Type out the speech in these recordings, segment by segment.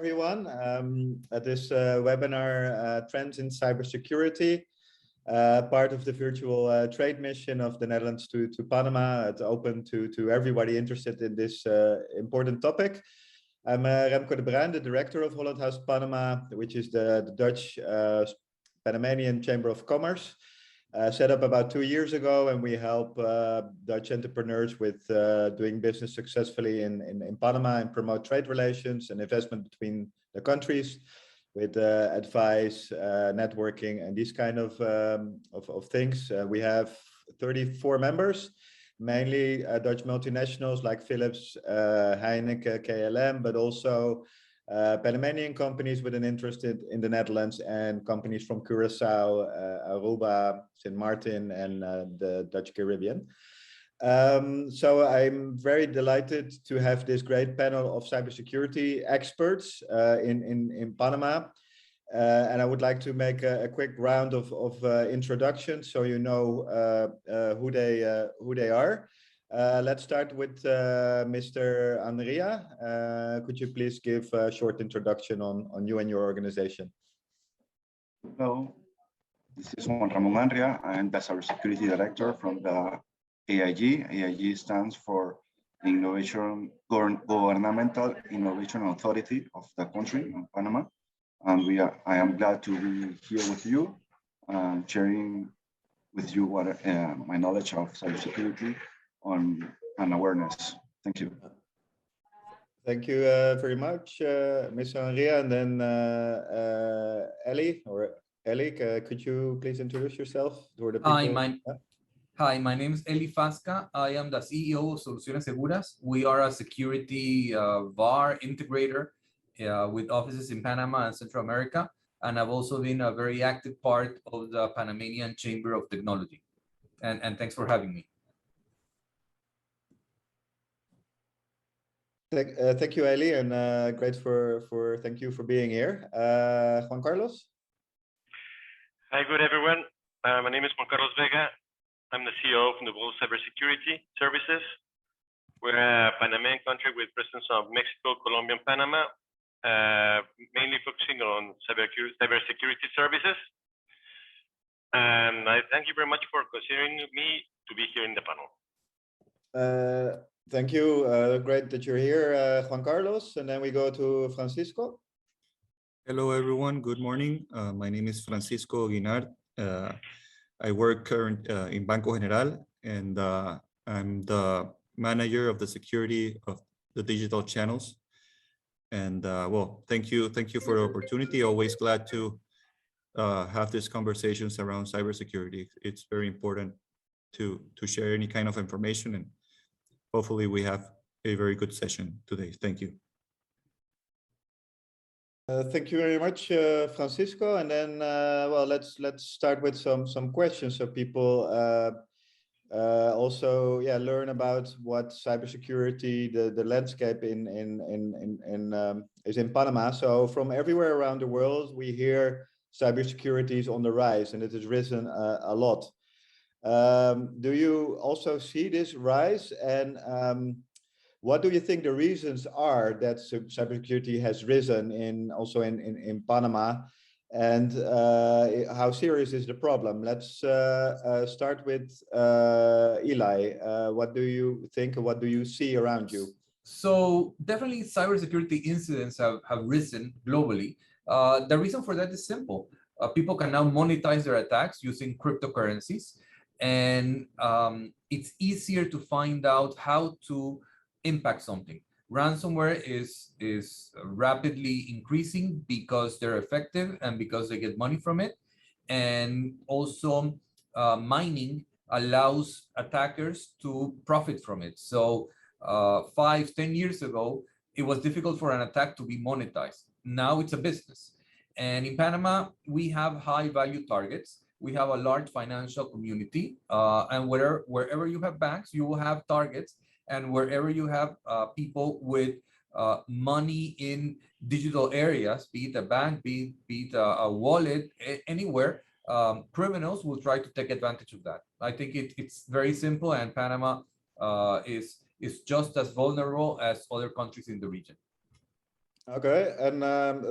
everyone, at this webinar, Trends in Cybersecurity, part of the virtual trade mission of the Netherlands to Panama. It's open to everybody interested in this important topic. I'm Remco de Bruin, the director of Holland House Panama, which is the Dutch Panamanian Chamber of Commerce. Set up about 2 years ago, and we help Dutch entrepreneurs with doing business successfully in Panama and promote trade relations and investment between the countries with advice, networking, and these kind of things. We have 34 members, mainly Dutch multinationals like Philips, Heineken, KLM, but also Panamanian companies with an interest in the Netherlands, and companies from Curacao, Aruba, St. Martin, and the Dutch Caribbean. So I'm very delighted to have this great panel of cybersecurity experts in Panama. And I would like to make a quick round of introductions so you know who they are. Let's start with Mr. Andrea. Could you please give a short introduction on you and your organization? Hello, this is Juan Ramon Andrea. I am the Cybersecurity Director from the AIG. AIG stands for Governmental Innovation Authority of the country, in Panama. And I am glad to be here with you, sharing with you what my knowledge of cybersecurity and awareness. Thank you. Thank you very much, Mr. Andrea. And then Ellie, could you please introduce yourself to the people? Hi, my name is Eli Fasca. I am the CEO of Soluciones Seguras. We are a security VAR integrator with offices in Panama and Central America. And I've also been a very active part of the Panamanian Chamber of Technology. And thanks for having me. Thank you, Eli, and thank you for being here. Juan Carlos? Hi, good everyone. My name is Juan Carlos Vega. I'm the CEO from the World Cybersecurity Services. We're a Panamanian country with presence of Mexico, Colombia, and Panama, mainly focusing on cybersecurity services. And I thank you very much for considering me to be here in the panel. Thank you. Great that you're here, Juan Carlos. And then we go to Francisco. Hello, everyone. Good morning. My name is Francisco Guinard. I work in Banco General, and I'm the manager of the security of the digital channels. And well, thank you for the opportunity. Always glad to have these conversations around cybersecurity. It's very important to share any kind of information, and hopefully we have a very good session today. Thank you. Thank you very much, Francisco. And then, well, let's start with some questions so people also learn about what cybersecurity, the landscape is in Panama. So from everywhere around the world, we hear cybersecurity is on the rise, and it has risen a lot. Do you also see this rise, and what do you think the reasons are that cybersecurity has risen in Panama, and how serious is the problem? Let's start with Eli. What do you think, and what do you see around you? So definitely cybersecurity incidents have risen globally. The reason for that is simple. People can now monetize their attacks using cryptocurrencies, and it's easier to find out how to impact something. Ransomware is rapidly increasing because they're effective and because they get money from it. And also mining allows attackers to profit from it. So 5-10 years ago, it was difficult for an attack to be monetized. Now it's a business. And in Panama, we have high value targets. We have a large financial community, and wherever you have banks, you will have targets. And wherever you have people with money in digital areas, be it a bank, be it a wallet, anywhere, criminals will try to take advantage of that. I think it's very simple, and Panama is just as vulnerable as other countries in the region. Okay, and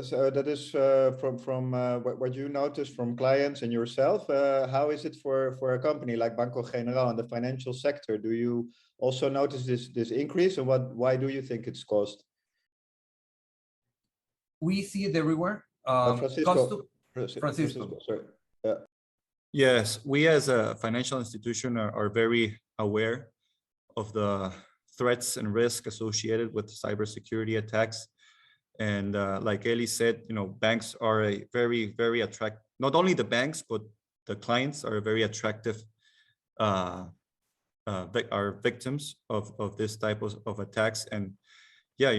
so that is from what you noticed from clients and yourself. How is it for a company like Banco General in the financial sector? Do you also notice this increase, and why do you think it's caused? We see it everywhere. Francisco, Francisco. sorry. Yeah. Yes, we as a financial institution are very aware of the threats and risk associated with cybersecurity attacks. And like Eli said, banks are a very attractive, not only the banks, but the clients are very attractive, are victims of this type of attacks. And yeah,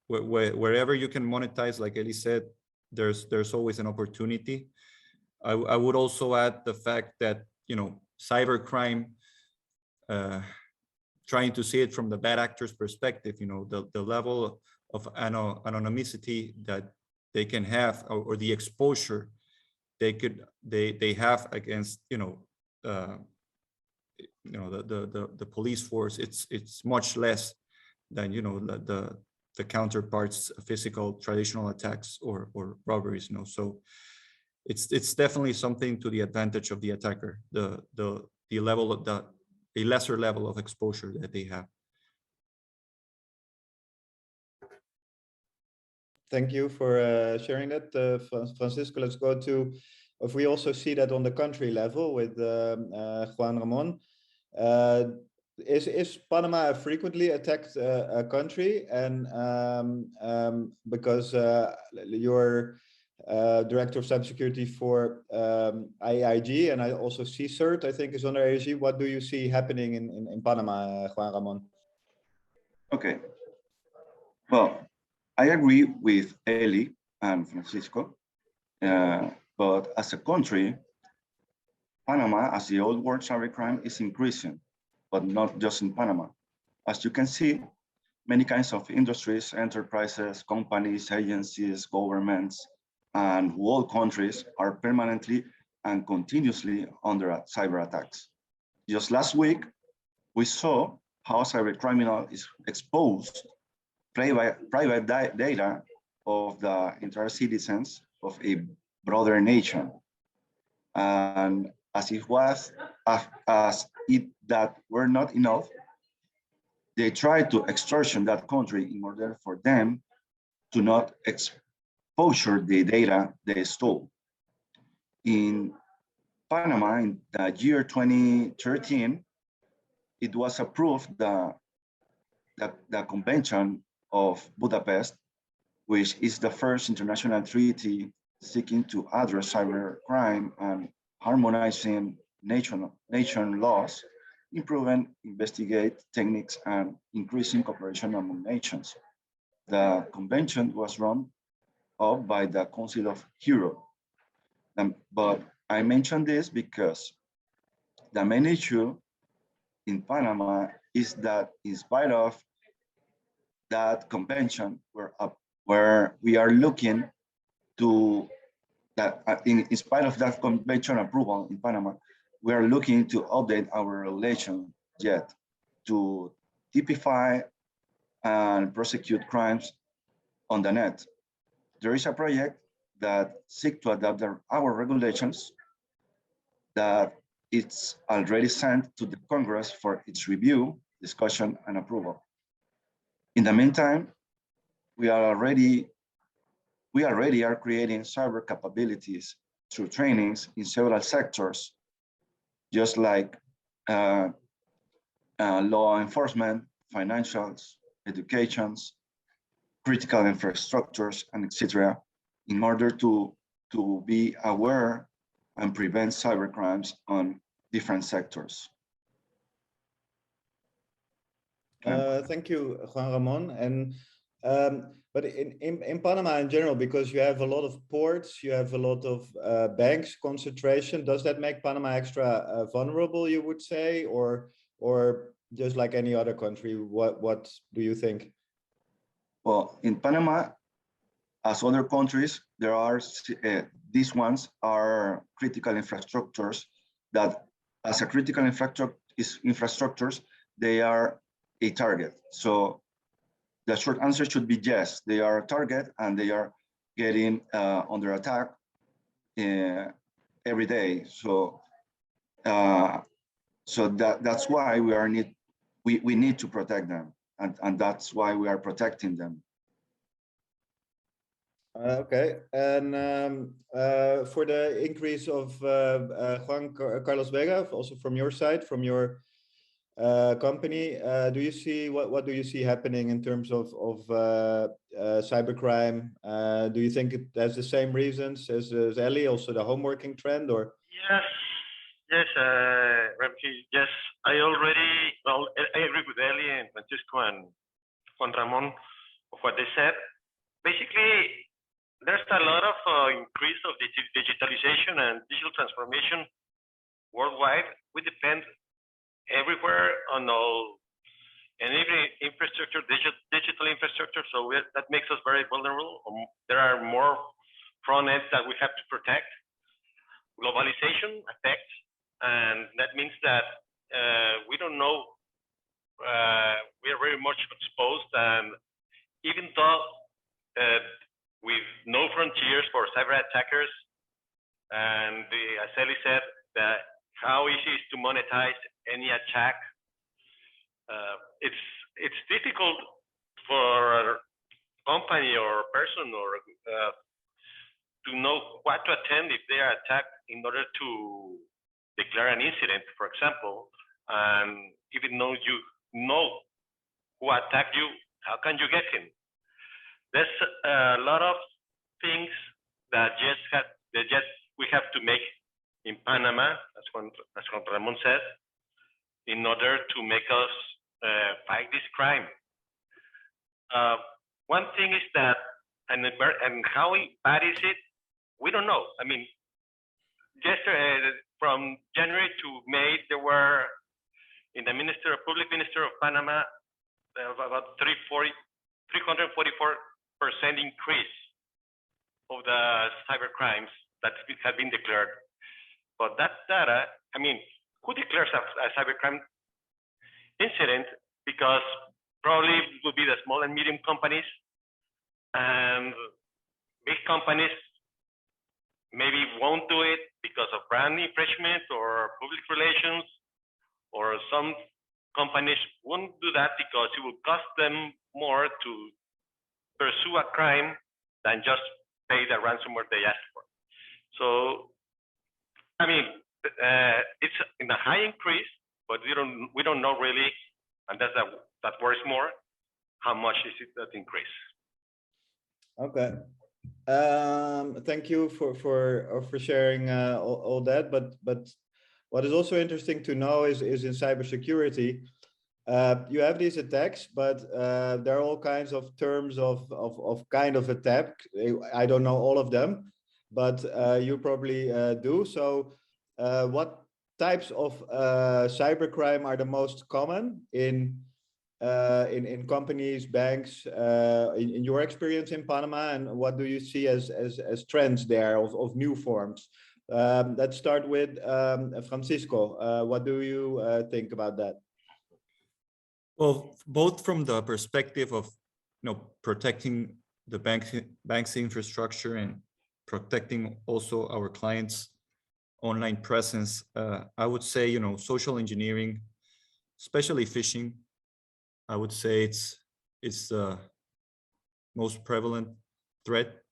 wherever you can monetize, like Eli said, there's always an opportunity. I would also add the fact that, cybercrime, trying to see it from the bad actors' perspective, the level of anonymity that they can have, or the exposure they have against, the police force, it's much less than, the counterparts, physical traditional attacks or robberies. So it's definitely something to the advantage of the attacker, the level of a lesser level of exposure that they have. Thank you for sharing that, Francisco. Let's go to if we also see that on the country level with Juan Ramon. Is Panama a frequently attacked country? And because you're Director of Cybersecurity for IIG, and I also CSIRT, I think, is under IIG. What do you see happening in Panama, Juan Ramon? Okay. Well, I agree with Eli and Francisco, but as a country, Panama, as the old world cybercrime, is increasing, but not just in Panama. As you can see, many kinds of industries, enterprises, companies, agencies, governments, and whole countries are permanently and continuously under cyber attacks. Just last week, we saw how cybercriminal is exposed private data of the entire citizens of a broader nation. And as it was, as if that were not enough, they tried to extortion that country in order for them to not exposure the data they stole. In Panama, in the year 2013, it was approved the Convention of Budapest, which is the first international treaty seeking to address cybercrime and harmonizing nation laws, improving investigate techniques, and increasing cooperation among nations. The convention was run up by the Council of Europe. But I mention this because the main issue in Panama is that in spite of that convention, where we are looking to that in spite of that convention approval in Panama, we are looking to update our regulation yet to typify and prosecute crimes on the net. There is a project that seeks to adapt our regulations that it's already sent to the Congress for its review, discussion, and approval. In the meantime, we already are creating cyber capabilities through trainings in several sectors, just like law enforcement, financials, educations, critical infrastructures, and etc., in order to be aware and prevent cybercrimes on different sectors. Thank you, Juan Ramon. And but in Panama in general, because you have a lot of ports, you have a lot of banks concentration, does that make Panama extra vulnerable, you would say, or just like any other country? What do you think? Well, in Panama, as other countries, there are these ones are critical infrastructures that, as a critical infrastructures, they are a target. So the short answer should be yes. They are a target and they are getting under attack every day. So that's why we need to protect them, and that's why we are protecting them. Okay, and for the increase of Juan Carlos Vega, also from your side, from your company, do you see what do you see happening in terms of cybercrime? Do you think it has the same reasons as Ellie, also the home working trend, or? Yes, Ramki, yes. I agree with Ellie and Francisco and Juan Ramon of what they said. Basically, there's a lot of increase of digitalization and digital transformation worldwide. We depend everywhere on all and every infrastructure, digital infrastructure. So that makes us very vulnerable. There are more front ends that we have to protect. Globalization affects, and that means that we don't know. We are very much exposed, and even though with no frontiers for cyber attackers, and as Ellie said, that how easy is to monetize any attack. It's difficult for a company or a person or to know what to attend if they are attacked in order to declare an incident, for example. And even though you know who attacked you, how can you get him? There's a lot of things that we have to make in Panama, as Juan Ramon said, in order to make us fight this crime. One thing is that, and how bad is it? We don't know. I mean, yesterday, from January to May, there were in the Public Minister of Panama about 344% increase of the cyber crimes that have been declared. But that data, I mean, who declares a cybercrime incident? Because probably it will be the small and medium companies, and big companies maybe won't do it because of brand infringement or public relations, or some companies won't do that because it will cost them more to pursue a crime than just pay the ransomware they asked for. So, I mean, it's in a high increase, but we don't know really, and that worries more. How much is it that increase? Okay. Thank you for sharing all that. But what is also interesting to know is in cybersecurity, you have these attacks, but there are all kinds of terms of kind of attack. I don't know all of them, but you probably do. So what types of cybercrime are the most common in companies, banks, in your experience in Panama, and what do you see as trends there of new forms? Let's start with Francisco. What do you think about that? Well, both from the perspective of protecting the bank's infrastructure and protecting also our clients' online presence, I would say social engineering, especially phishing. I would say it's the most prevalent threat.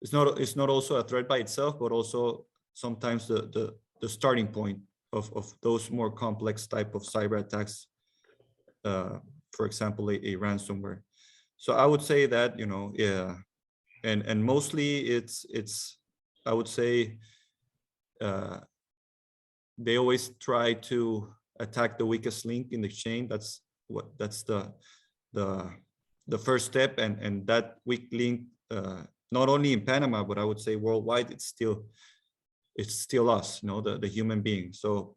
It's not also a threat by itself, but also sometimes the starting point of those more complex type of cyber attacks. For example, a ransomware. So I would say that yeah, and mostly it's I would say they always try to attack the weakest link in the chain. That's the first step, and that weak link, not only in Panama, but I would say worldwide, it's still us, the human being. So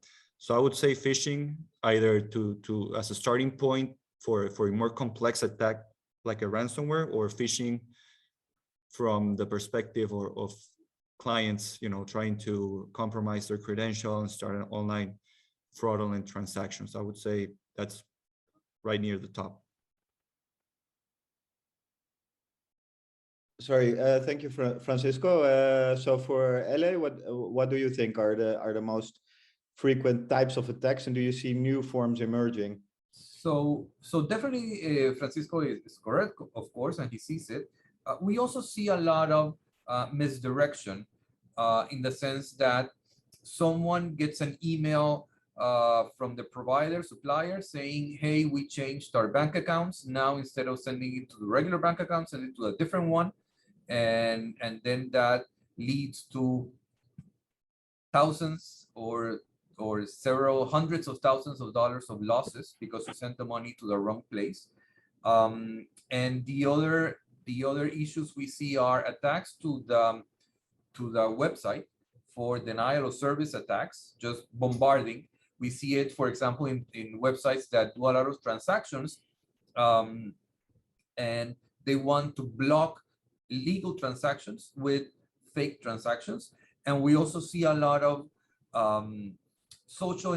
I would say phishing, either to as a starting point for a more complex attack like a ransomware, or phishing from the perspective of clients, trying to compromise their credential and start an online fraudulent transactions. I would say that's right near the top. Sorry, thank you, Francisco. So for LA, what do you think are the most frequent types of attacks, and do you see new forms emerging? So definitely Francisco is correct, of course, and he sees it. We also see a lot of misdirection in the sense that someone gets an email from the provider, supplier, saying, hey, we changed our bank accounts. Now, instead of sending it to the regular bank account, send it to a different one. And then that leads to thousands or several hundreds of thousands of dollars of losses because you sent the money to the wrong place. And the other issues we see are attacks to the website for denial of service attacks, just bombarding. We see it, for example, in websites that do a lot of transactions, and they want to block legal transactions with fake transactions. And we also see a lot of social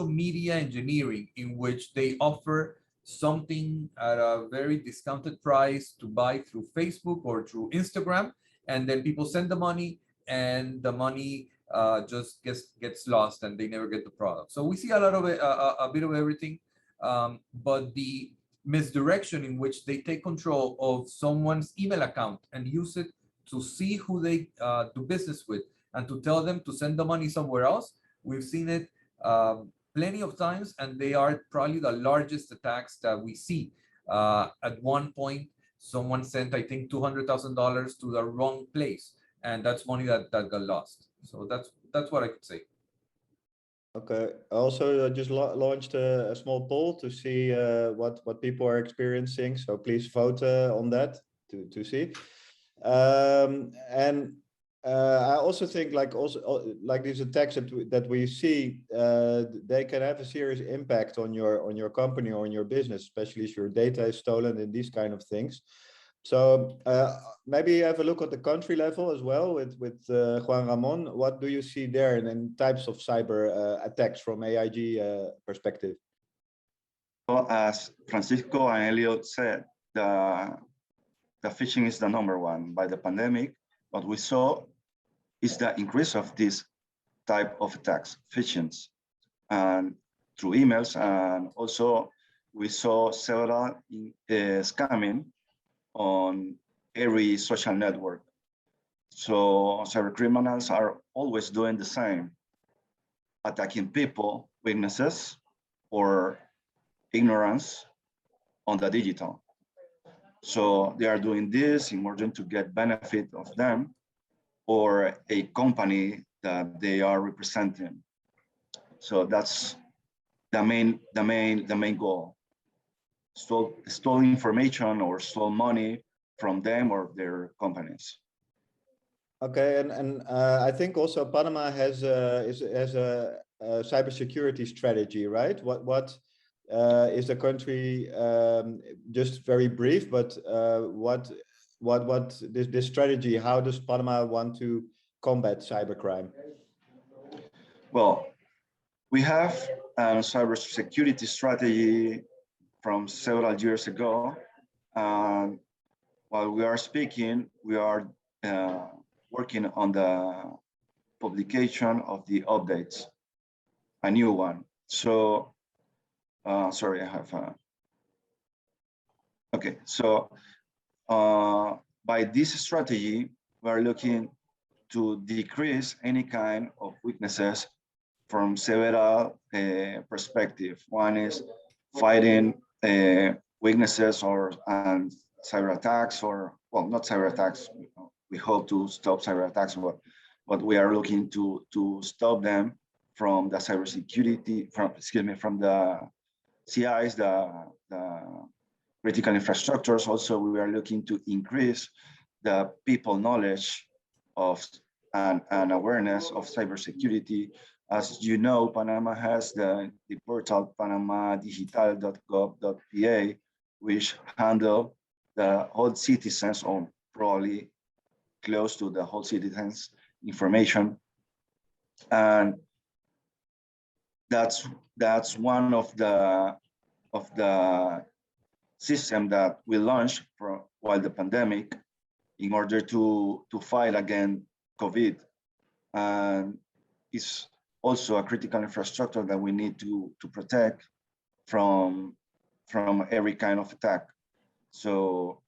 media engineering, in which they offer something at a very discounted price to buy through Facebook or through Instagram, and then people send the money, and the money just gets lost, and they never get the product. So we see a lot of it, a bit of everything, but the misdirection in which they take control of someone's email account and use it to see who they do business with and to tell them to send the money somewhere else. We've seen it plenty of times, and they are probably the largest attacks that we see. At one point, someone sent, I think, $200,000 to the wrong place, and that's money that got lost. So that's what I could say. Okay. I also just launched a small poll to see what people are experiencing. So please vote on that to see. And I also think like these attacks that we see, they can have a serious impact on your company or on your business, especially if your data is stolen and these kind of things. So maybe have a look at the country level as well with Juan Ramon. What do you see there and types of cyber attacks from AIG perspective? Well, as Francisco and Elliot said, the phishing is the number one by the pandemic. What we saw is the increase of this type of attacks, phishings, and through emails, and also we saw several scamming on every social network. So cyber criminals are always doing the same, attacking people, weaknesses, or ignorance on the digital. So they are doing this in order to get benefit of them or a company that they are representing. So that's the main goal. Stole information or stole money from them or their companies. Okay, and I think also Panama has a cybersecurity strategy, right? What is the country? Just very brief, but what this strategy? How does Panama want to combat cybercrime? Well, we have a cybersecurity strategy from several years ago. While we are speaking, we are working on the publication of the updates, a new one. So, sorry, I have okay. So by this strategy, we are looking to decrease any kind of weaknesses from several perspectives. One is fighting weaknesses and cyber attacks, or well, not cyber attacks. We hope to stop cyber attacks, but we are looking to stop them from the cybersecurity, from the CIs, the critical infrastructures. Also, we are looking to increase the people knowledge of and awareness of cybersecurity. As you know, Panama has the portal panamadigital.gov.pa, which handle the whole citizens, or probably close to the whole citizens' information. And that's one of the system that we launched while the pandemic, in order to fight against COVID. And it's also a critical infrastructure that we need to protect from every kind of attack. So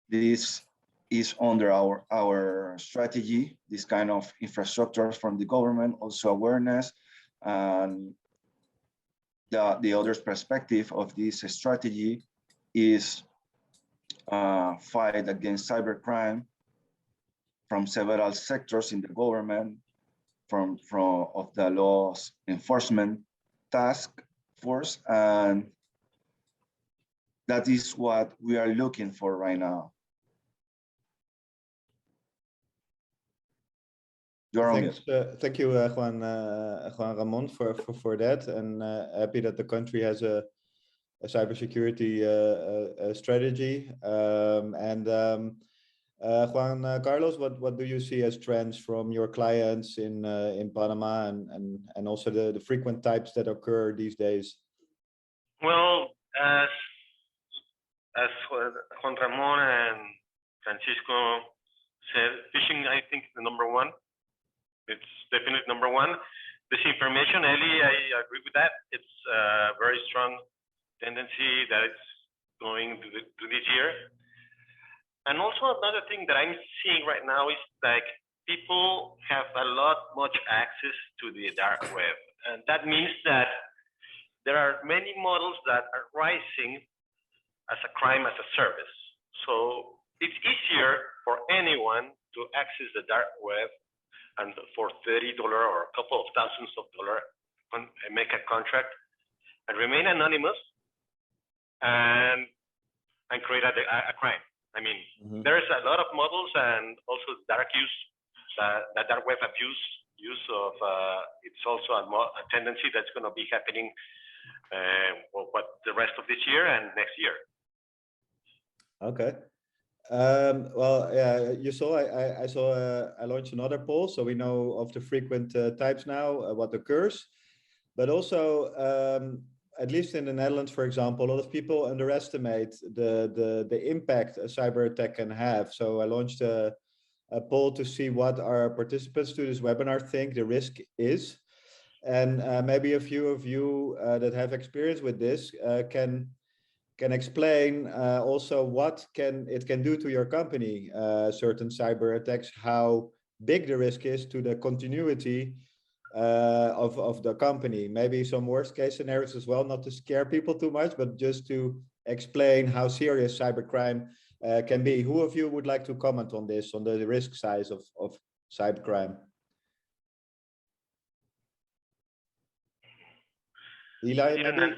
this is under our strategy, this kind of infrastructure from the government, also awareness. And the other perspective of this strategy is fight against cybercrime from several sectors in the government, from of the laws enforcement task force, and that is what we are looking for right now. Thanks, thank you, Juan Ramon, for that, and happy that the country has a cybersecurity strategy. Juan Carlos, what do you see as trends from your clients in Panama, and also the frequent types that occur these days? Well, as Juan Ramon and Francisco said, phishing, I think, is the number one. It's definitely number one. Disinformation, Eli, I agree with that. It's a very strong tendency that it's going to this year. And also another thing that I'm seeing right now is like people have much access to the dark web. And that means that there are many models that are rising as a crime as a service. So it's easier for anyone to access the dark web and for $30 or a couple of thousands of dollars make a contract and remain anonymous and create a crime. I mean, there's a lot of models and also dark use, that dark web abuse, use of, it's also a tendency that's going to be happening the rest of this year and next year. Okay. Well, yeah, you saw, I launched another poll, so we know of the frequent types now, what occurs, but also, at least in the Netherlands, for example, a lot of people underestimate the impact a cyber attack can have. So I launched a poll to see what our participants to this webinar think the risk is. And maybe a few of you that have experience with this can explain also what it can do to your company, certain cyber attacks, how big the risk is to the continuity of the company. Maybe some worst case scenarios as well, not to scare people too much, but just to explain how serious cybercrime can be. Who of you would like to comment on this, on the risk size of cybercrime? Eli, maybe?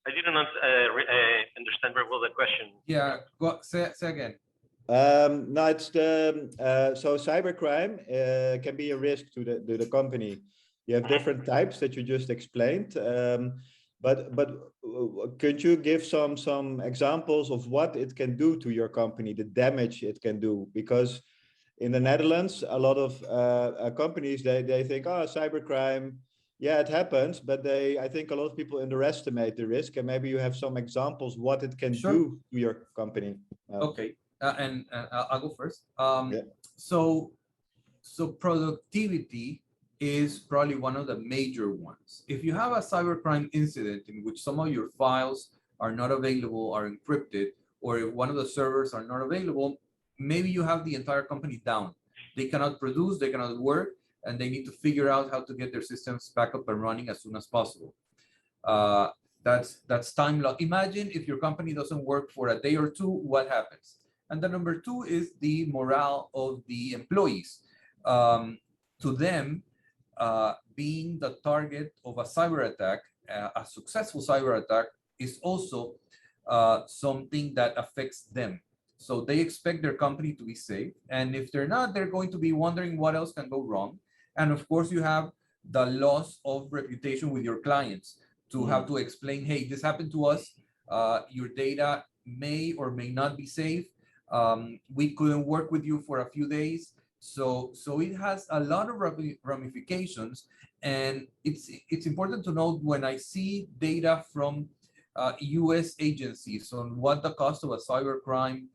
I didn't understand very well the question. Yeah, say again. No, it's so cybercrime can be a risk to the company. You have different types that you just explained, but could you give some examples of what it can do to your company, the damage it can do? Because in the Netherlands, a lot of companies they think, oh, cybercrime, yeah, it happens, but I think a lot of people underestimate the risk, and maybe you have some examples what it can do to your company. Okay, and I'll go first. Yeah. So productivity is probably one of the major ones. If you have a cybercrime incident in which some of your files are not available, are encrypted, or if one of the servers are not available, maybe you have the entire company down. They cannot produce, they cannot work, and they need to figure out how to get their systems back up and running as soon as possible. That's time lock. Imagine if your company doesn't work for a day or two, what happens? And the number two is the morale of the employees. To them, being the target of a cyber attack, a successful cyber attack, is also something that affects them. So they expect their company to be safe. And if they're not, they're going to be wondering what else can go wrong. And of course, you have the loss of reputation with your clients to have to explain, hey, this happened to us. Your data may or may not be safe. We couldn't work with you for a few days. So it has a lot of ramifications. And it's important to note when I see data from US agencies on what the cost of a cybercrime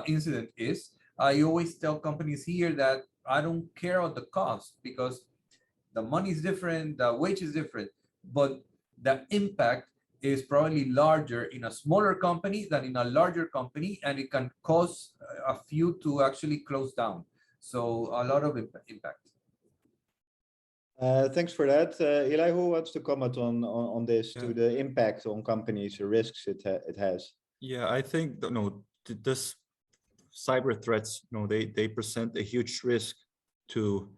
incident is. I always tell companies here that I don't care about the cost because the money is different, the wage is different, but the impact is probably larger in a smaller company than in a larger company, and it can cause a few to actually close down. So a lot of impact. Thanks for that. Eli, who wants to comment on this, to the impact on companies, the risks it has? Yeah, I think, this cyber threats, they present a huge risk to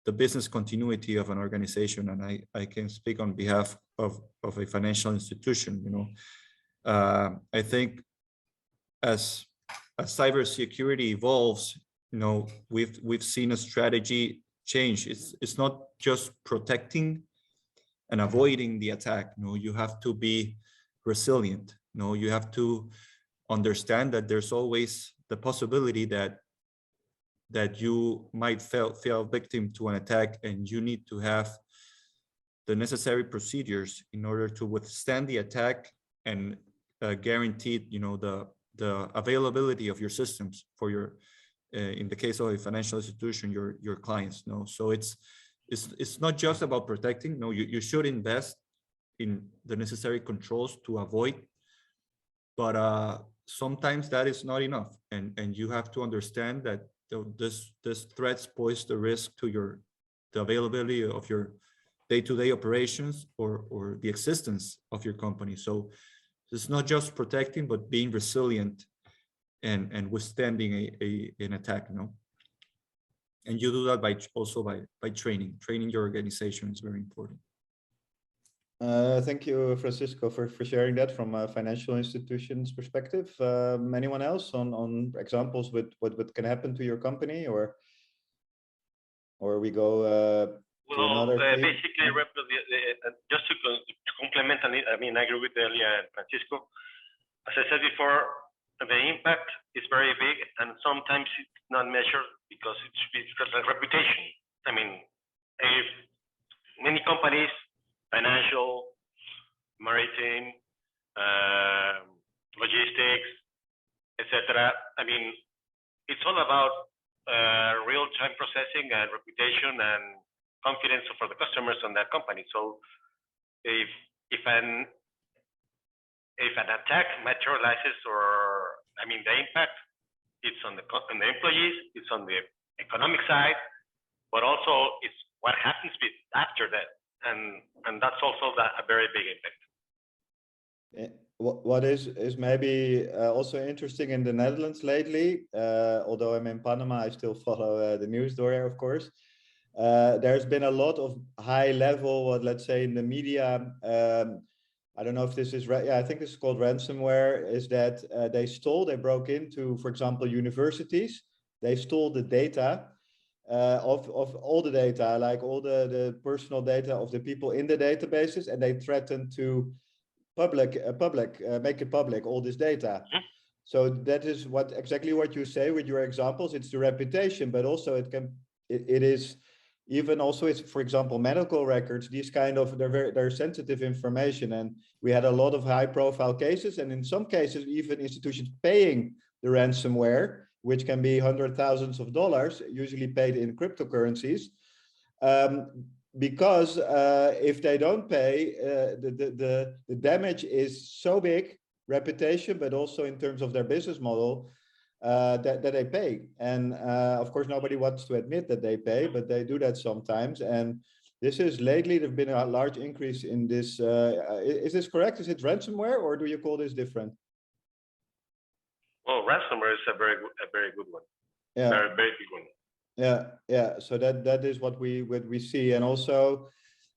the business continuity of an organization. And I can speak on behalf of a financial institution. I think as cybersecurity evolves, we've seen a strategy change. It's not just protecting and avoiding the attack. You have to be resilient. You have to understand that there's always the possibility that you might fall victim to an attack, and you need to have the necessary procedures in order to withstand the attack and guarantee the availability of your systems for your in the case of a financial institution, your clients. So it's not just about protecting. You should invest in the necessary controls to avoid, but sometimes that is not enough, and you have to understand that this threats pose the risk to the availability of your day-to-day operations or the existence of your company. So it's not just protecting, but being resilient and withstanding an attack. And you do that by training your organization is very important. Thank you, Francisco, for sharing that from a financial institution's perspective. Anyone else on examples with what can happen to your company, or we go to another thing? Basically, just to complement, I agree with earlier Francisco. As I said before, the impact is very big, and sometimes it's not measured because it's a reputation. If many companies, financial, maritime, logistics, etc. It's all about real-time processing and reputation and confidence for the customers on that company. So if an attack materializes, or the impact, it's on the employees, it's on the economic side, but also it's what happens after that. And that's also a very big impact. What is maybe also interesting in the Netherlands lately, although I'm in Panama, I still follow the news there, of course. There's been a lot of high level, let's say, in the media. I don't know if this is right. Yeah, I think this is called ransomware. Is that they broke into, for example, universities. They stole the data of all the data, like all the personal data of the people in the databases, and they threatened to make it public, all this data. Mm-hmm. So that is exactly what you say with your examples. It's the reputation, but also it is even also, it's, for example, medical records. These kind of they're sensitive information, and we had a lot of high profile cases, and in some cases even institutions paying the ransomware, which can be hundreds of thousands of dollars, usually paid in cryptocurrencies, because if they don't pay, the damage is so big, reputation, but also in terms of their business model, that they pay. And of course, nobody wants to admit that they pay, but they do that sometimes. And this is lately, there's been a large increase in this. Is this correct? Is it ransomware, or do you call this different? Well, ransomware is a very good one. Yeah, very big one. Yeah. So that is what we see, and also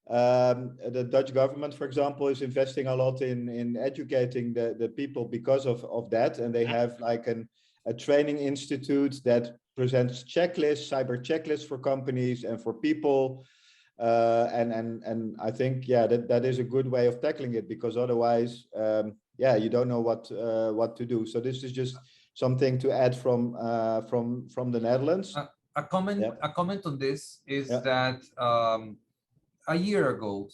the Dutch government, for example, is investing a lot in educating the people because of that, and they have like a training institute that presents checklists, cyber checklists for companies and for people, and I think that is a good way of tackling it, because otherwise you don't know what to do. So this is just something to add from the Netherlands. A comment on this is that a year ago,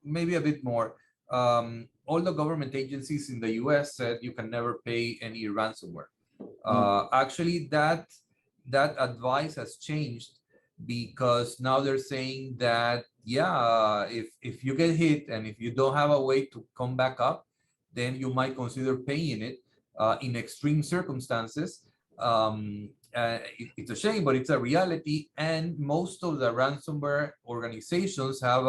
maybe a bit more, all the government agencies in the US said you can never pay any ransomware. Actually, that advice has changed, because now they're saying that, yeah, if you get hit and if you don't have a way to come back up, then you might consider paying it in extreme circumstances. It's a shame, but it's a reality. And most of the ransomware organizations have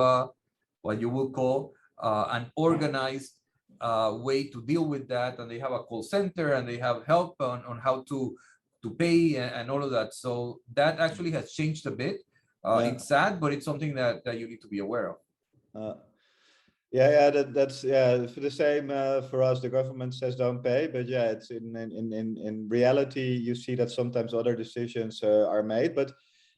what you would call an organized way to deal with that, and they have a call center and they have help on how to pay and all of that. So that actually has changed a bit. It's sad, but it's something that you need to be aware of. That's for the same for us. The government says don't pay, but yeah, it's in reality you see that sometimes other decisions are made. But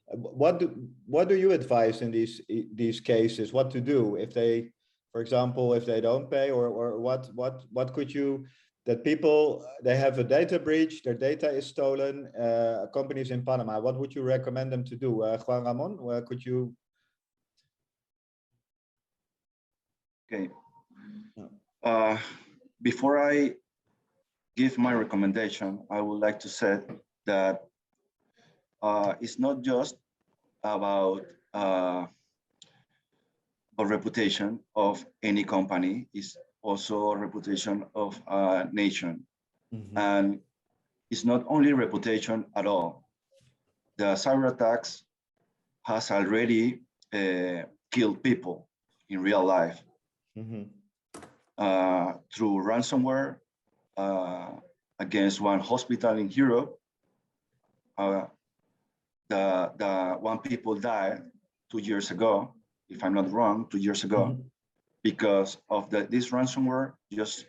what do you advise in these cases? What to do if they, for example, if they don't pay, or what could you, that people, they have a data breach, their data is stolen, companies in Panama, what would you recommend them to do? Juan Ramon, could you? Okay. Before I give my recommendation, I would like to say that it's not just about a reputation of any company, it's also a reputation of a nation. And it's not only reputation at all. The cyber attacks has already killed people in real life. Through ransomware against one hospital in Europe. The one people died 2 years ago, if I'm not wrong, 2 years ago, because of this ransomware just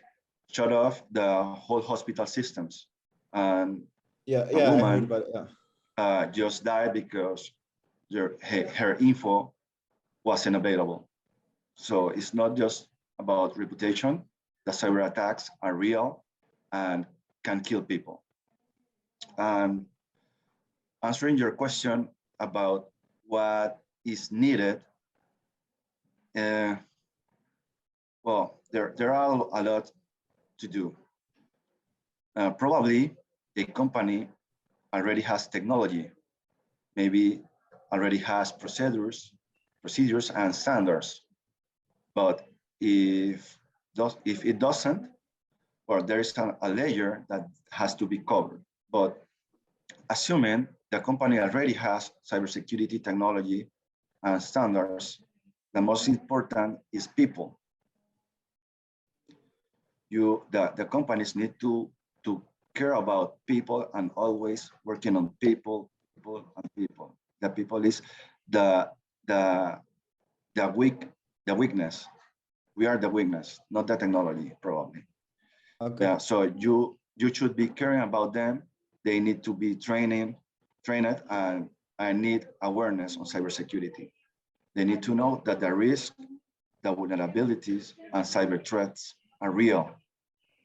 shut off the whole hospital systems. And a woman just died because her info wasn't available. So it's not just about reputation. The cyber attacks are real and can kill people. And answering your question about what is needed, well, there are a lot to do. Probably a company already has technology, maybe already has procedures and standards. But if it doesn't, well, there is a layer that has to be covered. But assuming the company already has cybersecurity technology and standards, the most important is people. The companies need to care about people and always working on people. The people is the weakness. We are the weakness, not the technology, probably. Okay. Yeah, so you should be caring about them. They need to be trained, and need awareness on cybersecurity. They need to know that the risk, the vulnerabilities, and cyber threats are real,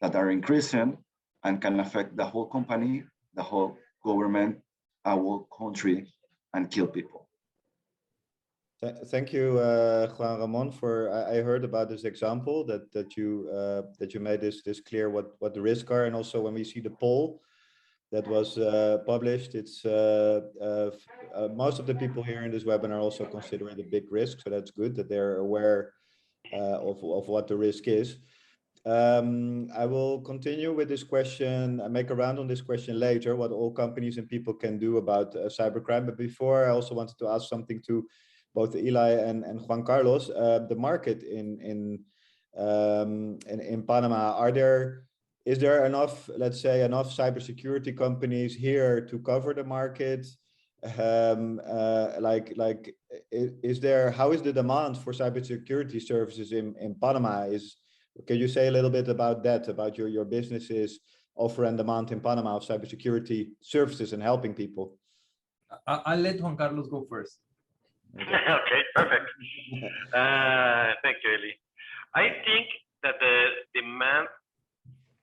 that are increasing and can affect the whole company, the whole government, our whole country, and kill people. Thank you, Juan Ramon. I heard about this example that you made this clear what the risks are, and also when we see the poll that was published, it's most of the people here in this webinar also consider it a big risk, so that's good that they're aware of what the risk is. I will continue with this question. I make a round on this question later, what all companies and people can do about cybercrime. But before, I also wanted to ask something to both Eli and Juan Carlos. The market in Panama, is there enough, let's say, enough cybersecurity companies here to cover the market? How is the demand for cybersecurity services in Panama? Can you say a little bit about that, about your business's offer and demand in Panama of cybersecurity services and helping people? I'll let Juan Carlos go first. Okay, perfect. Thank you, Eli. I think that the demand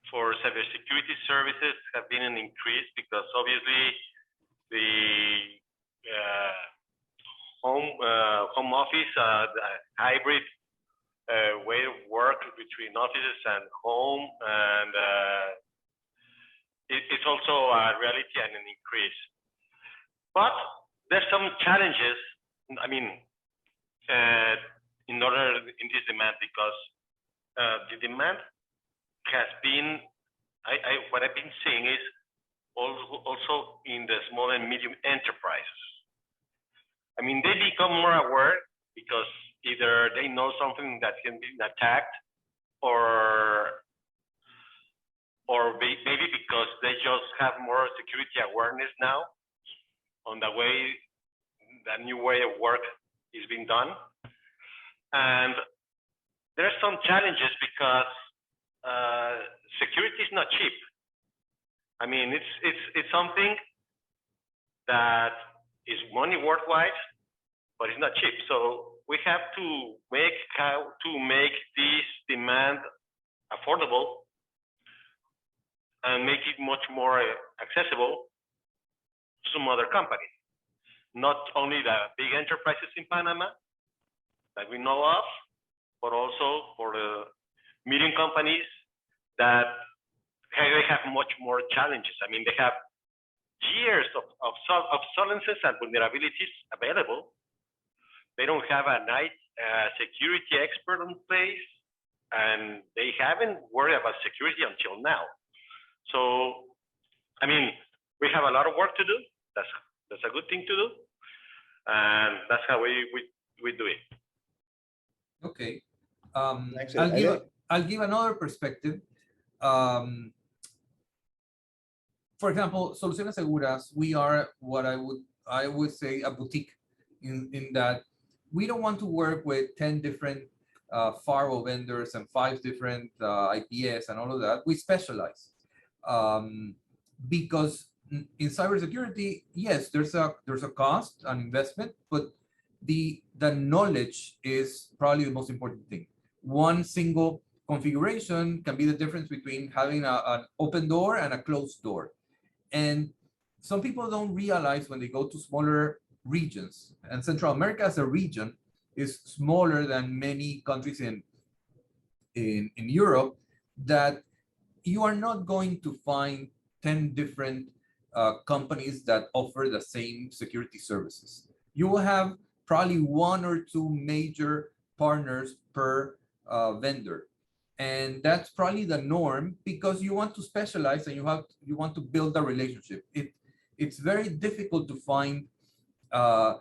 for cybersecurity services have been an increase because obviously the home office, the hybrid way of work between offices and home, and it's also a reality and an increase. But there's some challenges, I mean, in this demand, because the demand has been, what I've been seeing is also in the small and medium enterprises. I mean, they become more aware because either they know something that can be attacked, or maybe because they just have more security awareness now on the way, the new way of work is being done. And there's some challenges because security is not cheap. I mean, it's something that is money worthwhile, but it's not cheap. So we have to make how to make this demand affordable and make it much more accessible to some other companies. Not only the big enterprises in Panama that we know of, but also for the medium companies that they have much more challenges. I mean, they have years of obsolescence and vulnerabilities available. They don't have a security expert in place, and they haven't worried about security until now. So, I mean, we have a lot of work to do. That's a good thing to do, and that's how we do it. Okay. Thanks. I'll give another perspective. For example, Soluciones Seguras, we are what I would say a boutique in that we don't want to work with 10 different firewall vendors and 5 different IPS and all of that. We specialize because in cybersecurity, yes, there's a cost, an investment, but the knowledge is probably the most important thing. One single configuration can be the difference between having an open door and a closed door. And some people don't realize when they go to smaller regions, and Central America as a region is smaller than many countries in Europe, that you are not going to find 10 different companies that offer the same security services. You will have probably 1 or 2 major partners per vendor. And that's probably the norm because you want to specialize and you want to build a relationship. It's very difficult to find a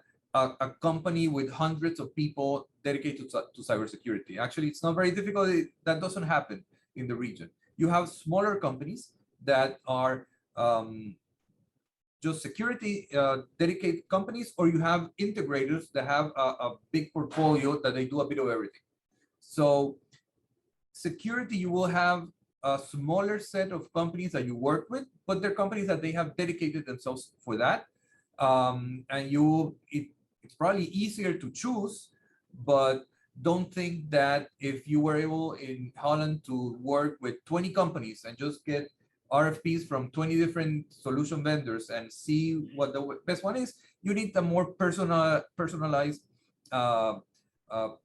company with hundreds of people dedicated to cybersecurity. Actually, it's not very difficult. That doesn't happen in the region. You have smaller companies that are just security dedicated companies, or you have integrators that have a big portfolio that they do a bit of everything. So security, you will have a smaller set of companies that you work with, but they're companies that they have dedicated themselves for that. And it's probably easier to choose, but don't think that if you were able in Holland to work with 20 companies and just get RFPs from 20 different solution vendors and see what the best one is, you need a more personalized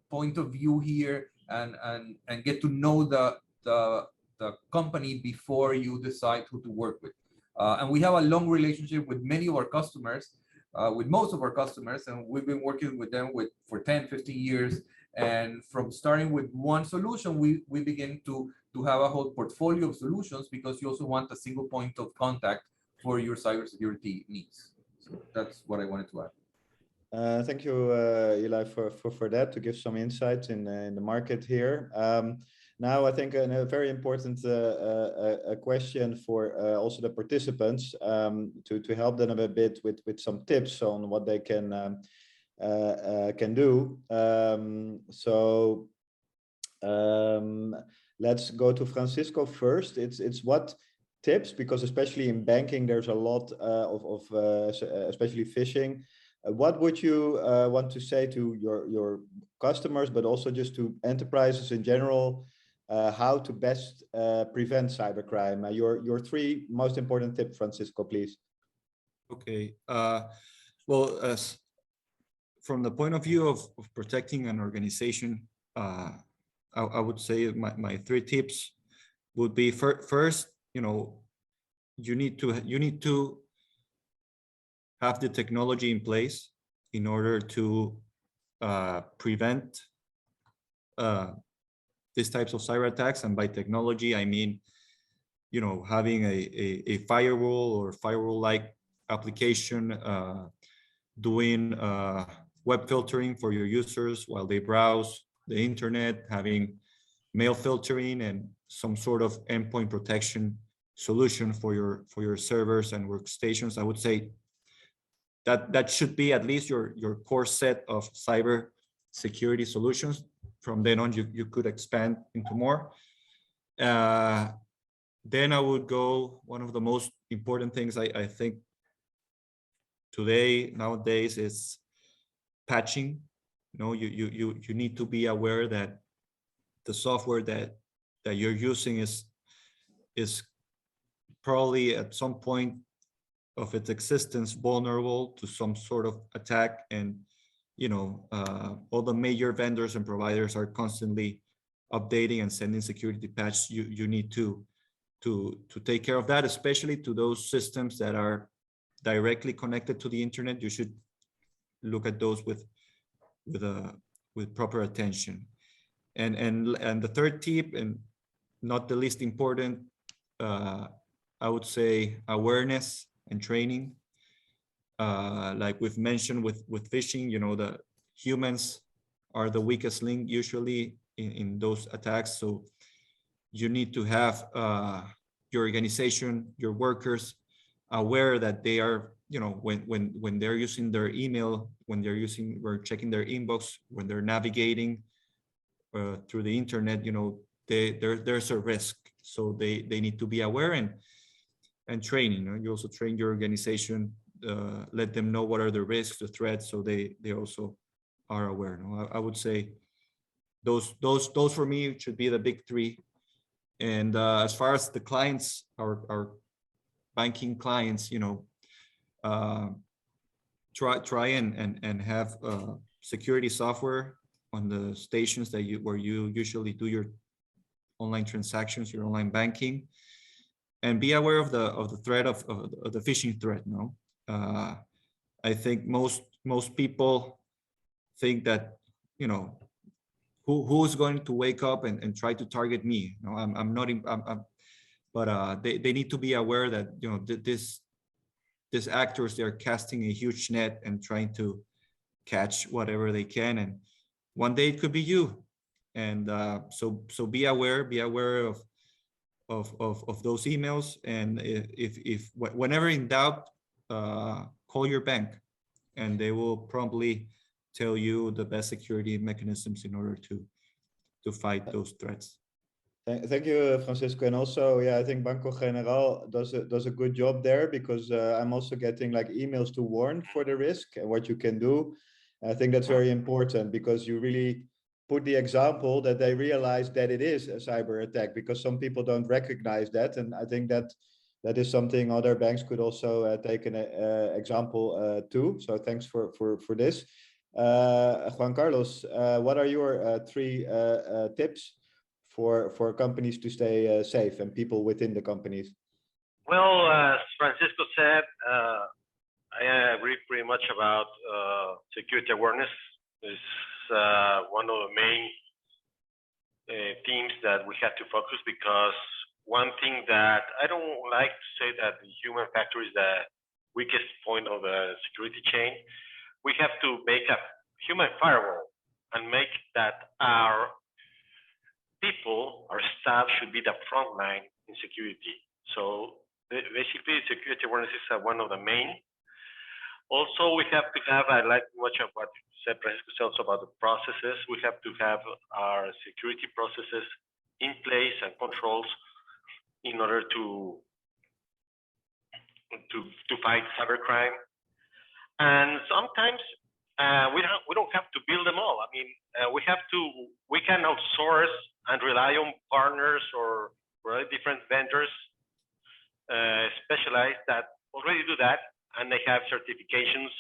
point of view here and get to know the company before you decide who to work with. And we have a long relationship with many of our customers, with most of our customers, and we've been working with them for 10, 15 years. And from starting with one solution, we begin to have a whole portfolio of solutions because you also want a single point of contact for your cybersecurity needs. So that's what I wanted to add. Thank you, Eli, for that, to give some insights in the market here. Now, I think a very important a question for also the participants to help them a bit with some tips on what they can do. Let's go to Francisco first. It's what tips, because especially in banking, there's a lot of especially phishing. What would you want to say to your customers, but also just to enterprises in general, how to best prevent cybercrime? Your 3 most important tips, Francisco, please. Okay. Well, from the point of view of protecting an organization, I would say my 3 tips would be first, you need to have the technology in place in order to prevent these types of cyber attacks. And by technology, I mean, you know, having a firewall or firewall-like application, doing web filtering for your users while they browse the internet, having mail filtering, and some sort of endpoint protection solution for your servers and workstations. I would say that should be at least your core set of cyber security solutions. From then on, you could expand into more. Then I would go, one of the most important things I think nowadays is patching. You know, you need to be aware that the software that you're using is probably at some point of its existence vulnerable to some sort of attack. And you know, all the major vendors and providers are constantly updating and sending security patches. You need to take care of that, especially to those systems that are directly connected to the internet. You should look at those with proper attention. And the third tip, and not the least important, I would say awareness and training. Like we've mentioned with phishing, you know, the humans are the weakest link usually in those attacks. So you need to have your organization, your workers aware that they are, you know, when they're using their email, we're checking their inbox, when they're navigating through the internet, you know, there's a risk. So they need to be aware and training. You know, you also train your organization, let them know what are the risks, the threats, so they also are aware. You know, I would say those for me should be the big three. And as far as the clients, our banking clients, you know, try and have security software on the stations where you usually do your online transactions, your online banking, and be aware of the threat of the phishing threat. No, I think most people think that, you know, who's going to wake up and try to target me. No, I'm not. But they need to be aware that, you know, these actors, they're casting a huge net and trying to catch whatever they can, and one day it could be you. And so be aware of those emails. And if whenever in doubt, call your bank, and they will promptly tell you the best security mechanisms in order to fight those threats. Thank you, Francisco. And also, yeah, I think Banco General does a good job there, because I'm also getting like emails to warn for the risk and what you can do. And I think that's very important, because you really put the example that they realize that it is a cyber attack, because some people don't recognize that. And I think that is something other banks could also take an example too. So thanks for this. Juan Carlos, what are your three tips for companies to stay safe and people within the companies? Well, as Francisco said, I agree pretty much about security awareness. It's one of the main themes that we have to focus, because one thing that I don't like to say that the human factor is the weakest point of the security chain. We have to make a human firewall and make that our people, our staff, should be the front line in security. So basically, security awareness is one of the main. Also, we have to have, I like much of what said Francisco said also about the processes. We have to have our security processes in place and controls in order to fight cybercrime. And sometimes we don't have to build them all. I mean, we can outsource and rely on partners or different vendors specialized that already do that, and they have certifications,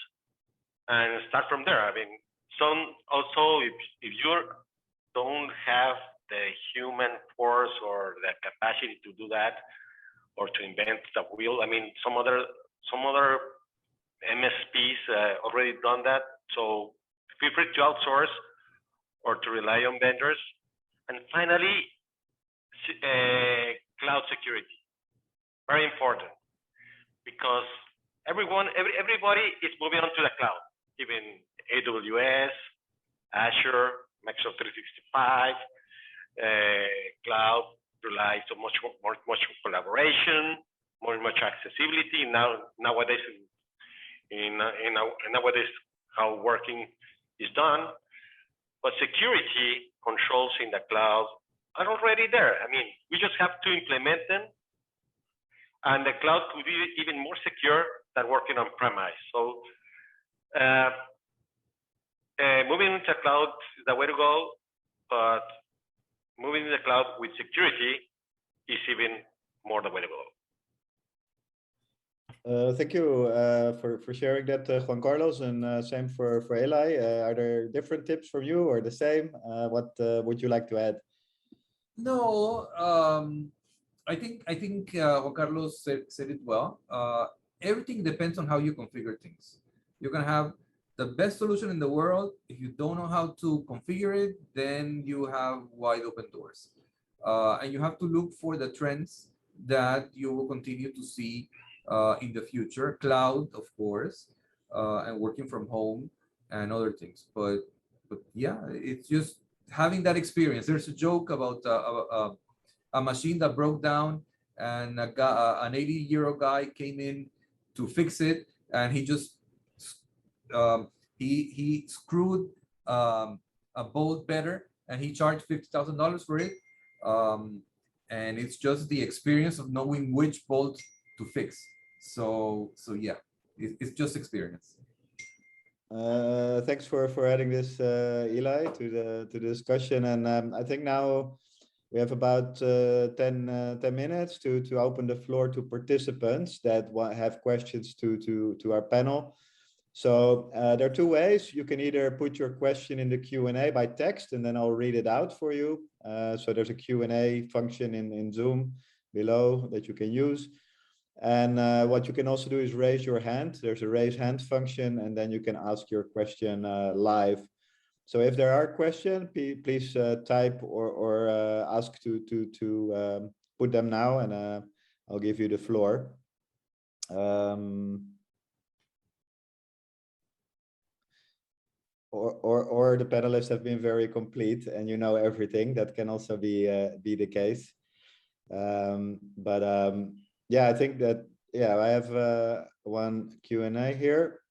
and start from there. I mean, some also, if you don't have the human force or the capacity to do that, or to invent the wheel. I mean, some other MSPs already done that. So feel free to outsource or to rely on vendors. And finally, cloud security, very important, because everybody is moving on to the cloud, even AWS, Azure, Microsoft 365, cloud relies on much collaboration, much accessibility. Nowadays how working is done, but security controls in the cloud are already there. I mean, we just have to implement them, and the cloud could be even more secure than working on premise. So moving into cloud is the way to go, but moving to the cloud with security is even more the way to go. Thank you for sharing that, Juan Carlos, and same for Eli. Are there different tips from you or the same? What would you like to add? No, I think Juan Carlos said it well. Everything depends on how you configure things. You can have the best solution in the world. If you don't know how to configure it, then you have wide open doors. And you have to look for the trends that you will continue to see in the future. Cloud, of course, and working from home and other things. But yeah, it's just having that experience. There's a joke about a machine that broke down, and an 80-year-old guy came in to fix it, and he just he screwed a bolt better, and he charged $50,000 for it. And it's just the experience of knowing which bolt to fix. So yeah, it's just experience. Thanks for adding this, Eli, to the discussion. And I think now we have about 10 minutes to open the floor to participants that have questions to our panel. So there are two ways. You can either put your question in the Q&A by text, and then I'll read it out for you. So there's a Q&A function in Zoom below that you can use. And what you can also do is raise your hand. There's a raise hand function, and then you can ask your question live. So if there are questions, please type or ask to put them now, and I'll give you the floor. Or the panelists have been very complete and you know everything. That can also be the case. Yeah, I think that, yeah, I have one Q&A here.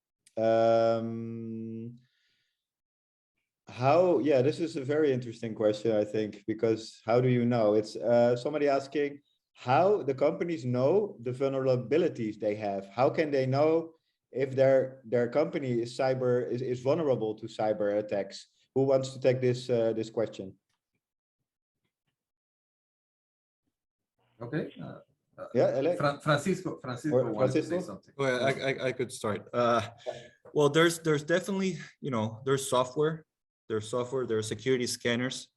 This is a very interesting question, I think, because how do you know? It's somebody asking how the companies know the vulnerabilities they have. How can they know if their company is vulnerable to cyber attacks? Who wants to take this question? Okay. Francisco wanted to say something. Well, I could start. Well, there's definitely, there's software. There are security scanners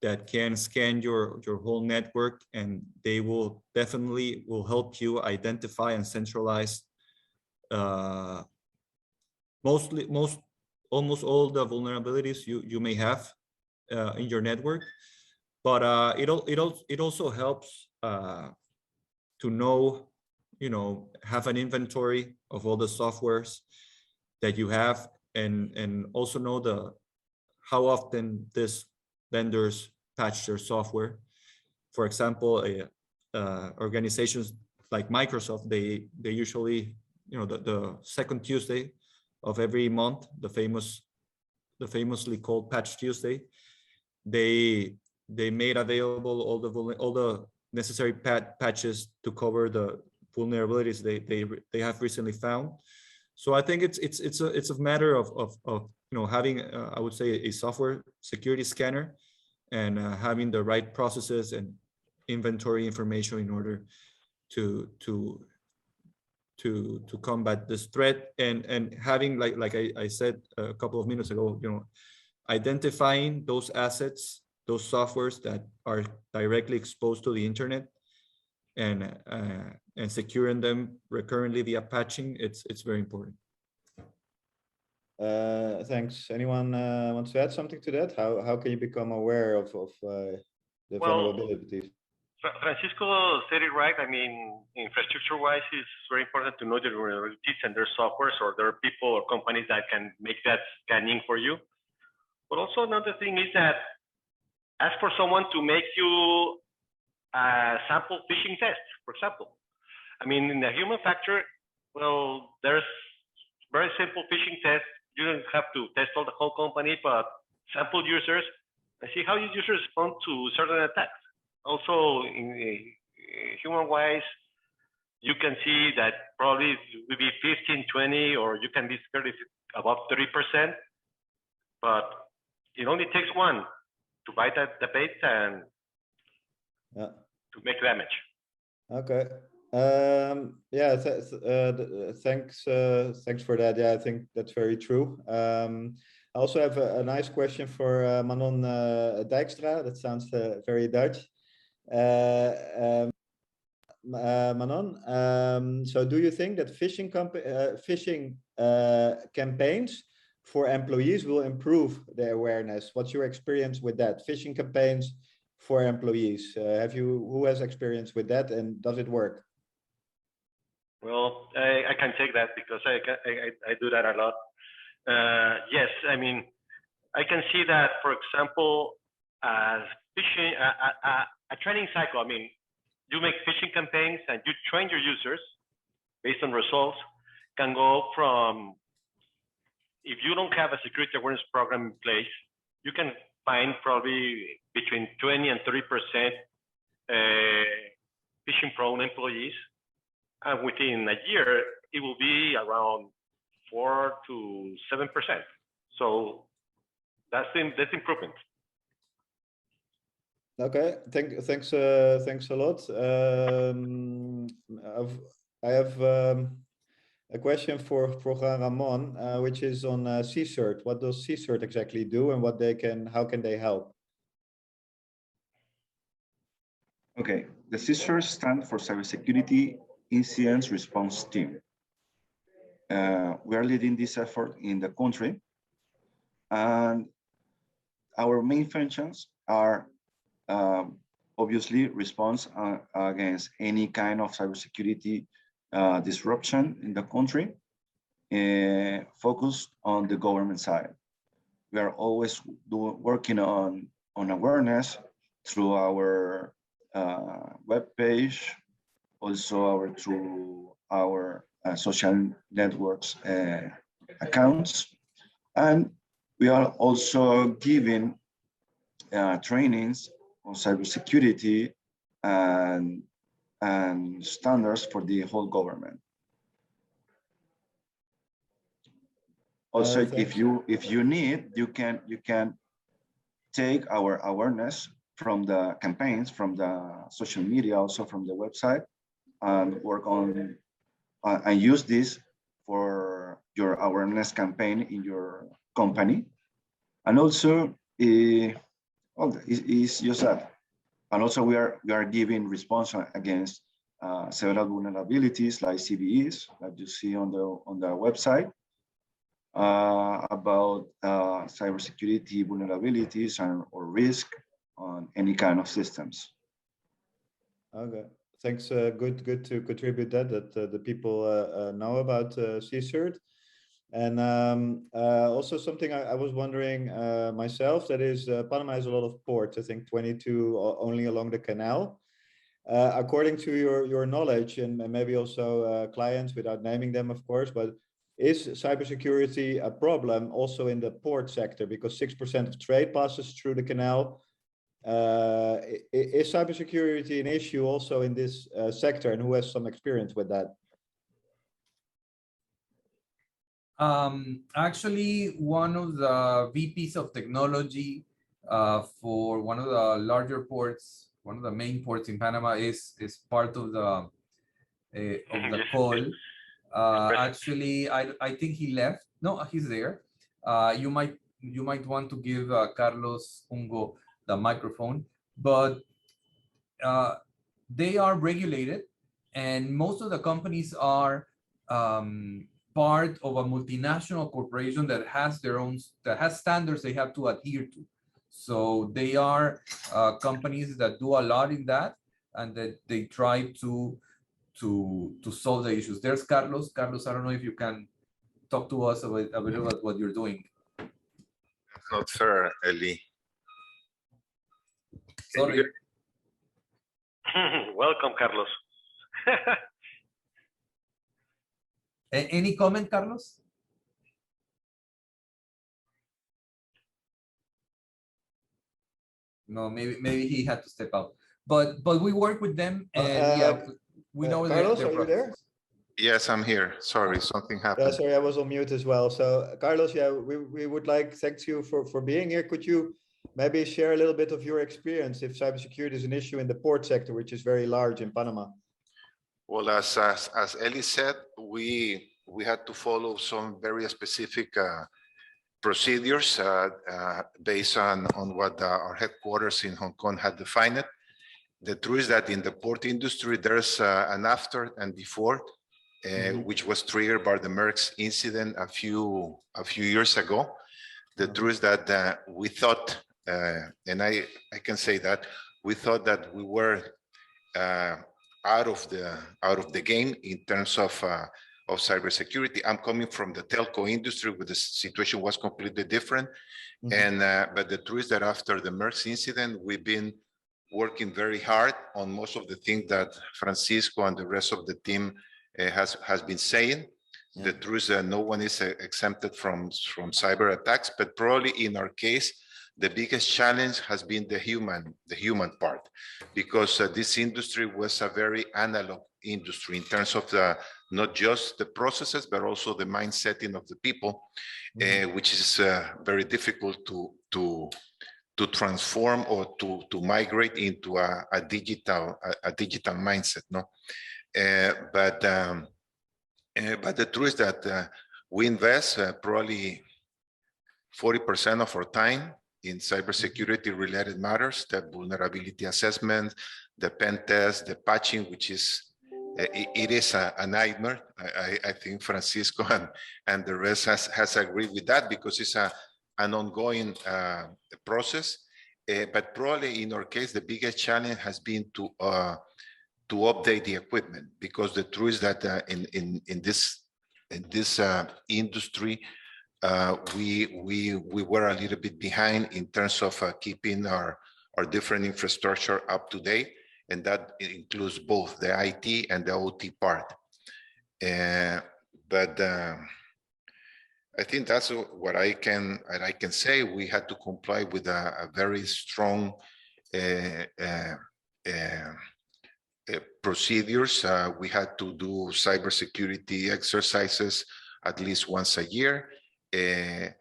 that can scan your whole network, and they will definitely help you identify and centralize almost all the vulnerabilities you may have in your network. But it also helps to know, have an inventory of all the softwares that you have, and also know how often these vendors patch their software. For example, organizations like Microsoft, they usually, the second Tuesday of every month, the famously called Patch Tuesday, they made available all the necessary patches to cover the vulnerabilities they have recently found. So I think it's a matter of having I would say a software security scanner, and having the right processes and inventory information in order to combat this threat, and having like I said a couple of minutes ago, identifying those assets, those softwares that are directly exposed to the internet, and securing them recurrently via patching, it's very important. Thanks. Anyone wants to add something to that? How can you become aware of the vulnerabilities? Francisco said it right. I mean, infrastructure-wise, it's very important to know the vulnerabilities and their softwares, or there are people or companies that can make that scanning for you. But also another thing is that ask for someone to make you a sample phishing test, for example. I mean, in the human factor, well, there's very simple phishing tests. You don't have to test all the whole company, but sample users and see how users respond to certain attacks. Also, in human-wise, you can see that probably it will be 15, 20, or you can be scared if it's above 30%. But it only takes one to bite at the bait and to make damage. Okay. Yeah. Thanks for that. Yeah, I think that's very true. I also have a nice question for Manon Dijkstra. That sounds very Dutch. Manon, so do you think that phishing campaigns for employees will improve their awareness? What's your experience with that? Phishing campaigns for employees. Who has experience with that, and does it work? Well, I can take that because I do that a lot. Yes, I mean, I can see that, for example, phishing, a training cycle. I mean, you make phishing campaigns and you train your users based on results, can go from, if you don't have a security awareness program in place, you can find probably between 20 and 30% phishing prone employees. And within a year, it will be around 4 to 7%. So that's improvement. Okay, thanks a lot. I have a question for Ramon, which is on CSIRT. What does CSIRT exactly do, and how can they help? Okay, the CSIRT stands for Cybersecurity Incident Response Team. We are leading this effort in the country, and our main functions are obviously response against any kind of cybersecurity disruption in the country, focused on the government side. We are always working on awareness through our web page, also through our social networks accounts, and we are also giving trainings on cybersecurity and standards for the whole government. Also, if you need, you can take our awareness from the campaigns, from the social media, also from the website, and work on and use this for your awareness campaign in your company. And also, it's just that. And also, we are giving response against several vulnerabilities like CVEs that you see on the website, about cybersecurity vulnerabilities or risk on any kind of systems. Okay, thanks. Good to contribute that the people know about CSIRT. And also something I was wondering myself, that is Panama has a lot of ports, I think 22 only along the canal. According to your knowledge, and maybe also clients, without naming them, of course, but is cybersecurity a problem also in the port sector? Because 6% of trade passes through the canal. Is cybersecurity an issue also in this sector, and who has some experience with that? Actually, one of the VPs of technology for one of the larger ports, one of the main ports in Panama, is part of the call. Actually, I think he left. No, he's there. You might want to give Carlos Ungo the microphone, but they are regulated, and most of the companies are part of a multinational corporation that has their own, that has standards they have to adhere to. So they are companies that do a lot in that, and that they try to solve the issues. There's Carlos. Carlos, I don't know if you can talk to us a bit about what you're doing. That's not fair, Eli. Sorry. Welcome, Carlos. Any comment, Carlos? No, maybe he had to step out. But we work with them, and yeah, we know Carlos, their are you there? Yes, I'm here. Sorry, something Yeah, happened. sorry, I was on mute as well. So Carlos, yeah, we would like, thank you for being here. Could you maybe share a little bit of your experience if cybersecurity is an issue in the port sector, which is very large in Panama? Well, as Eli said, we had to follow some very specific procedures based on what our headquarters in Hong Kong had defined it. The truth is that in the port industry, there's an after and before, which was triggered by the Merck's incident a few years ago. The truth is that we thought, and I can say that we thought that we were out of the game in terms of cybersecurity. I'm coming from the telco industry, where the situation was completely different. And but the truth is that after the Merck's incident, we've been working very hard on most of the things that Francisco and the rest of the team has been saying. The truth is that no one is exempted from cyber attacks, but probably in our case, the biggest challenge has been the human part, because this industry was a very analog industry in terms of not just the processes, but also the mindsetting of the people, which is very difficult to transform or to migrate into a digital mindset. No, but the truth is that we invest probably 40% of our time in cybersecurity related matters, the vulnerability assessment, the pen test, the patching, which is, it is a nightmare. I think Francisco and the rest has agreed with that, because it's an ongoing process. But probably in our case, the biggest challenge has been to update the equipment, because the truth is that in this industry, we were a little bit behind in terms of keeping our different infrastructure up to date, and that includes both the IT and the OT part. But I think that's what I can say. We had to comply with a very strong procedures. We had to do cybersecurity exercises at least once a year. And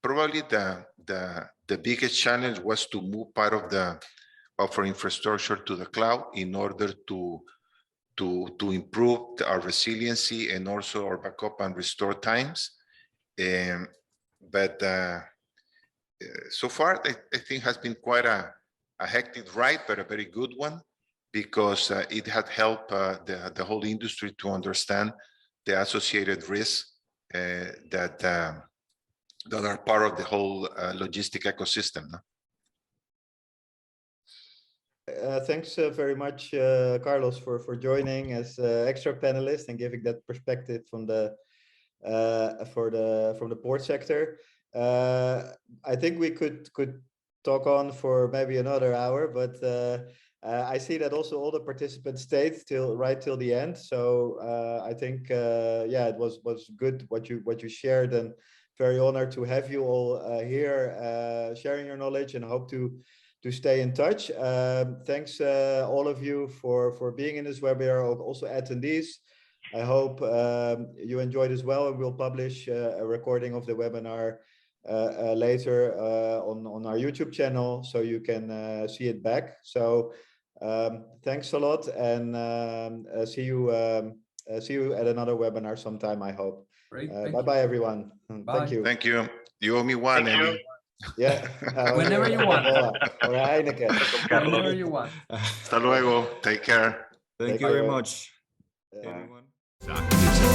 probably the biggest challenge was to move part of our infrastructure to the cloud in order to improve our resiliency and also our backup and restore times. But so far, I think has been quite a hectic ride, but a very good one, because it had helped the whole industry to understand the associated risks that are part of the whole logistic ecosystem. Thanks very much, Carlos, for joining as extra panelist and giving that perspective from the port sector. I think we could talk on for maybe another hour, but I see that also all the participants stayed right till the end. So I think yeah, it was good what you shared, and very honored to have you all here sharing your knowledge, and hope to stay in touch. Thanks all of you for being in this webinar, also attendees. I hope you enjoyed as well, and we'll publish a recording of the webinar later on our YouTube channel, so you can see it back. So thanks a lot, and see you at another webinar sometime, I hope. Great. Bye bye, everyone. Bye. Thank you. Thank you. You owe me one. Thank you. Yeah. Whenever you want. Or Heineken. Whenever you want. Hasta luego. Take care. Thank Take you very care. much, Yeah. everyone.